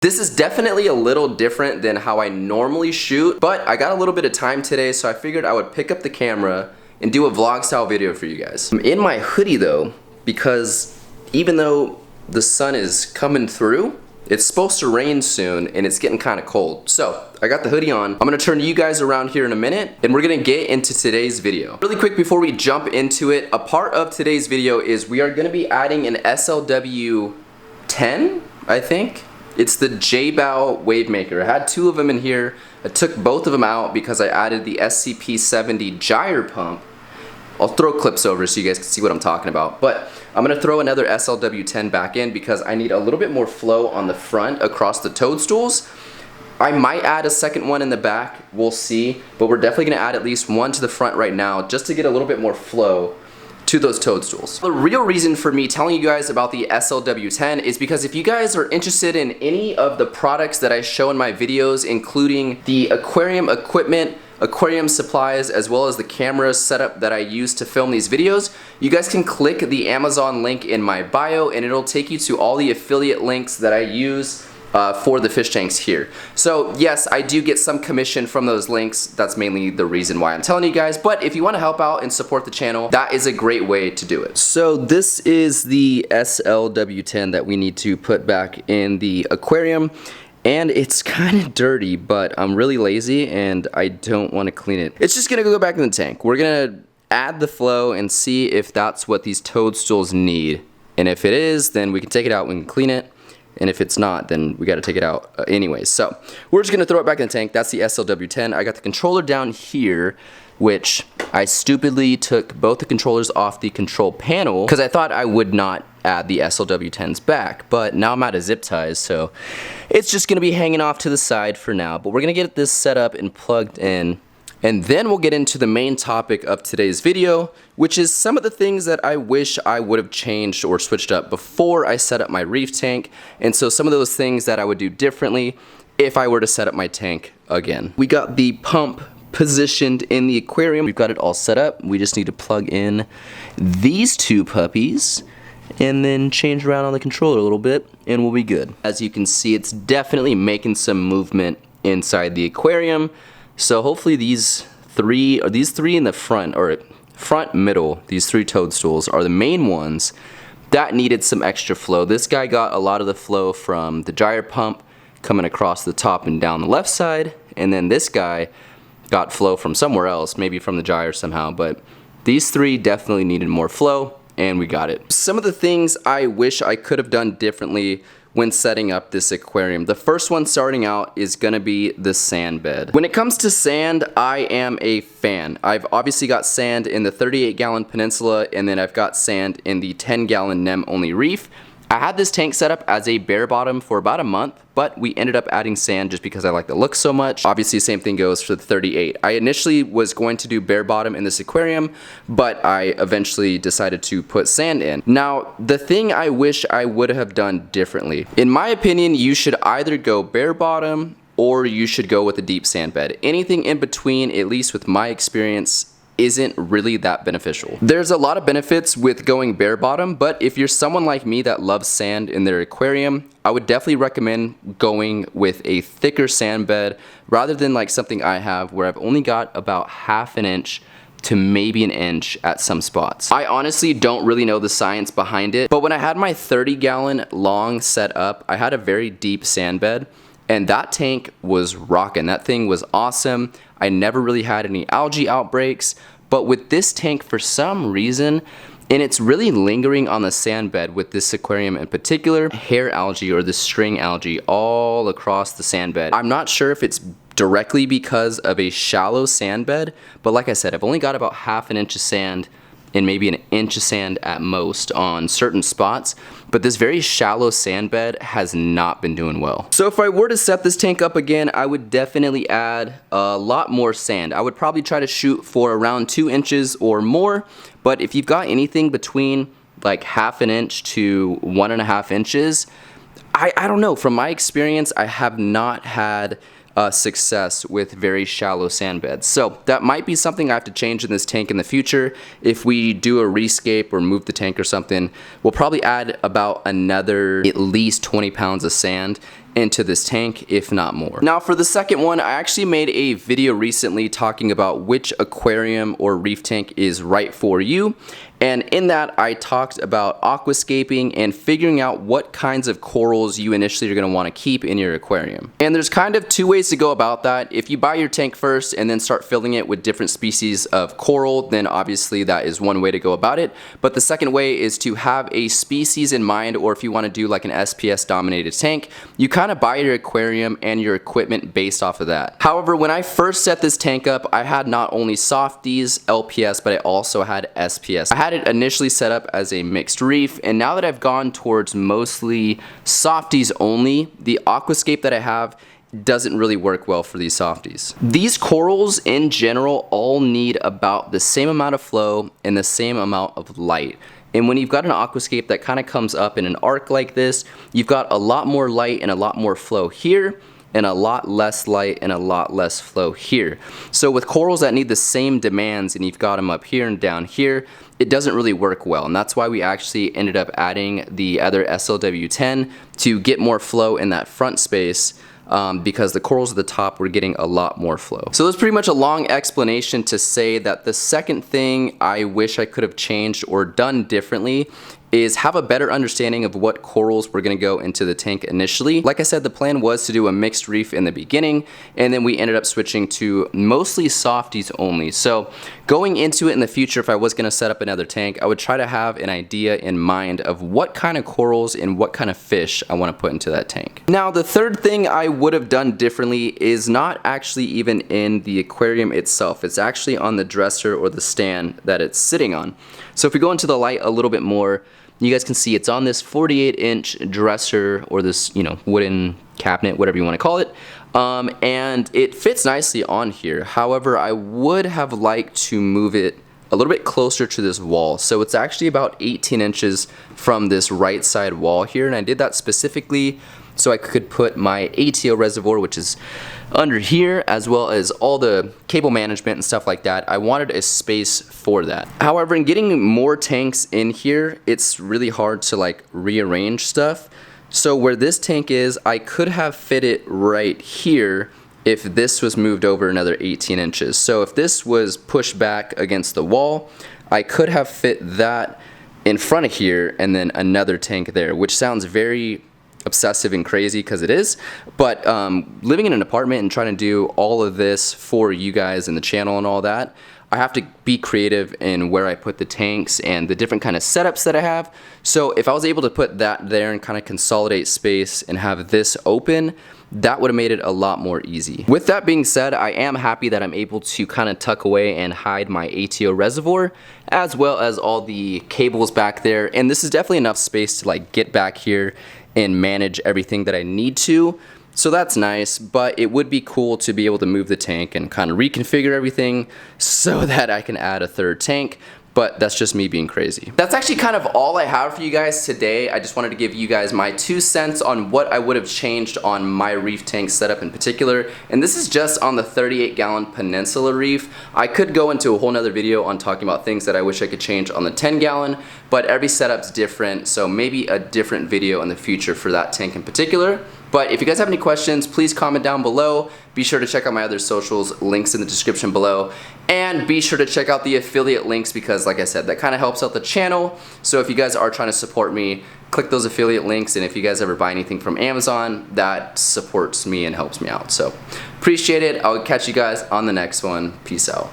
This is definitely a little different than how I normally shoot, but I got a little bit of time today, so I figured I would pick up the camera and do a vlog style video for you guys. I'm in my hoodie though, because even though the sun is coming through, it's supposed to rain soon and it's getting kind of cold. So I got the hoodie on. I'm gonna turn you guys around here in a minute and we're gonna get into today's video. Really quick before we jump into it, a part of today's video is we are gonna be adding an SLW 10, I think. It's the J-Bow wave maker. I had two of them in here. I took both of them out because I added the SCP-70 gyre pump. I'll throw clips over so you guys can see what I'm talking about. But I'm gonna throw another SLW10 back in because I need a little bit more flow on the front across the toadstools. I might add a second one in the back, we'll see. But we're definitely gonna add at least one to the front right now just to get a little bit more flow to those toadstools. The real reason for me telling you guys about the SLW10 is because if you guys are interested in any of the products that I show in my videos, including the aquarium equipment, aquarium supplies, as well as the camera setup that I use to film these videos, you guys can click the Amazon link in my bio and it'll take you to all the affiliate links that I use for the fish tanks here. So yes, I do get some commission from those links. That's mainly the reason why I'm telling you guys, but if you want to help out and support the channel, that is a great way to do it. So this is the SLW10 that we need to put back in the aquarium. And it's kind of dirty, but I'm really lazy and I don't want to clean it. It's just gonna go back in the tank. We're gonna add the flow and see if that's what these toadstools need. And if it is, then we can take it out, we can clean it. And if it's not, then we gotta take it out anyways. So we're just gonna throw it back in the tank. That's the SLW10. I got the controller down here, which I stupidly took both the controllers off the control panel because I thought I would not add the SLW10s back, but now I'm out of zip ties, so it's just gonna be hanging off to the side for now. But we're gonna get this set up and plugged in, and then we'll get into the main topic of today's video, which is some of the things that I wish I would have changed or switched up before I set up my reef tank, and so some of those things that I would do differently if I were to set up my tank again. We got the pump positioned in the aquarium. We've got it all set up. We just need to plug in these two puppies and then change around on the controller a little bit and we'll be good. As you can see, it's definitely making some movement inside the aquarium. So hopefully these three in the front, or front middle, these three toadstools are the main ones that needed some extra flow. This guy got a lot of the flow from the gyre pump coming across the top and down the left side, and then this guy got flow from somewhere else, maybe from the gyre somehow, but these three definitely needed more flow and we got it. Some of the things I wish I could have done differently when setting up this aquarium. The first one starting out is gonna be the sand bed. When it comes to sand, I am a fan. I've obviously got sand in the 38-gallon Peninsula, and then I've got sand in the 10-gallon NEM only reef. I had this tank set up as a bare bottom for about a month, but we ended up adding sand just because I like the look so much. Obviously, the same thing goes for the 38. I initially was going to do bare bottom in this aquarium, but I eventually decided to put sand in. Now, the thing I wish I would have done differently, in my opinion, you should either go bare bottom or you should go with a deep sand bed. Anything in between, at least with my experience, isn't really that beneficial. There's a lot of benefits with going bare bottom, but if you're someone like me that loves sand in their aquarium, I would definitely recommend going with a thicker sand bed rather than like something I have where I've only got about ½ an inch to maybe an inch at some spots. I honestly don't really know the science behind it, but when I had my 30-gallon long set up, I had a very deep sand bed, and that tank was rocking. That thing was awesome. I never really had any algae outbreaks, but with this tank, for some reason, and it's really lingering on the sand bed with this aquarium in particular, hair algae or the string algae all across the sand bed. I'm not sure if it's directly because of a shallow sand bed, but like I said, I've only got about ½ an inch of sand and maybe an inch of sand at most on certain spots, but this very shallow sand bed has not been doing well. So if I were to set this tank up again, I would definitely add a lot more sand. I would probably try to shoot for around 2 inches or more, but if you've got anything between like ½ an inch to 1½ inches, I don't know, from my experience, I have not had success with very shallow sand beds. So that might be something I have to change in this tank in the future. If we do a rescape or move the tank or something, we'll probably add about another at least 20 pounds of sand into this tank, if not more. Now for the second one, I actually made a video recently talking about which aquarium or reef tank is right for you. And in that, I talked about aquascaping and figuring out what kinds of corals you initially are going to want to keep in your aquarium. And there's kind of two ways to go about that. If you buy your tank first and then start filling it with different species of coral, then obviously that is one way to go about it. But the second way is to have a species in mind, or if you want to do like an SPS dominated tank, you kind of buy your aquarium and your equipment based off of that. However, when I first set this tank up, I had not only softies, LPS, but I also had SPS. I had it initially set up as a mixed reef, and now that I've gone towards mostly softies only, the aquascape that I have doesn't really work well for these softies. These corals in general all need about the same amount of flow and the same amount of light. And when you've got an aquascape that kind of comes up in an arc like this, you've got a lot more light and a lot more flow here, and a lot less light and a lot less flow here. So with corals that need the same demands and you've got them up here and down here, it doesn't really work well. And that's why we actually ended up adding the other SLW10 to get more flow in that front space. Because the corals at the top were getting a lot more flow. So that's pretty much a long explanation to say that the second thing I wish I could have changed or done differently is have a better understanding of what corals were going to go into the tank initially. Like I said, the plan was to do a mixed reef in the beginning, and then we ended up switching to mostly softies only. So going into it in the future, if I was going to set up another tank, I would try to have an idea in mind of what kind of corals and what kind of fish I want to put into that tank. Now the third thing I would have done differently is not actually even in the aquarium itself. It's actually on the dresser or the stand that it's sitting on. So if we go into the light a little bit more, you guys can see it's on this 48-inch dresser, or this, you know, wooden cabinet, whatever you want to call it. And it fits nicely on here. However, I would have liked to move it a little bit closer to this wall. So it's actually about 18 inches from this right side wall here, and I did that specifically so I could put my ATO reservoir, which is under here, as well as all the cable management and stuff like that. I wanted a space for that. However, in getting more tanks in here, it's really hard to like rearrange stuff. So where this tank is, I could have fit it right here if this was moved over another 18 inches. So if this was pushed back against the wall, I could have fit that in front of here and then another tank there, which sounds very obsessive and crazy, because it is, but living in an apartment and trying to do all of this for you guys and the channel and all that, I have to be creative in where I put the tanks and the different kind of setups that I have. So if I was able to put that there and kind of consolidate space and have this open, that would have made it a lot more easy. With that being said, I am happy that I'm able to kind of tuck away and hide my ATO reservoir, as well as all the cables back there. And this is definitely enough space to like get back here and manage everything that I need to. So that's nice, but it would be cool to be able to move the tank and kind of reconfigure everything so that I can add a third tank. But that's just me being crazy. That's actually kind of all I have for you guys today. I just wanted to give you guys my 2 cents on what I would have changed on my reef tank setup in particular. And this is just on the 38-gallon Peninsula reef. I could go into a whole nother video on talking about things that I wish I could change on the 10-gallon, but every setup's different, so maybe a different video in the future for that tank in particular. But if you guys have any questions, please comment down below. Be sure to check out my other socials, links in the description below. And be sure to check out the affiliate links, because like I said, that kind of helps out the channel. So if you guys are trying to support me, click those affiliate links. And if you guys ever buy anything from Amazon, that supports me and helps me out. So appreciate it. I'll catch you guys on the next one. Peace out.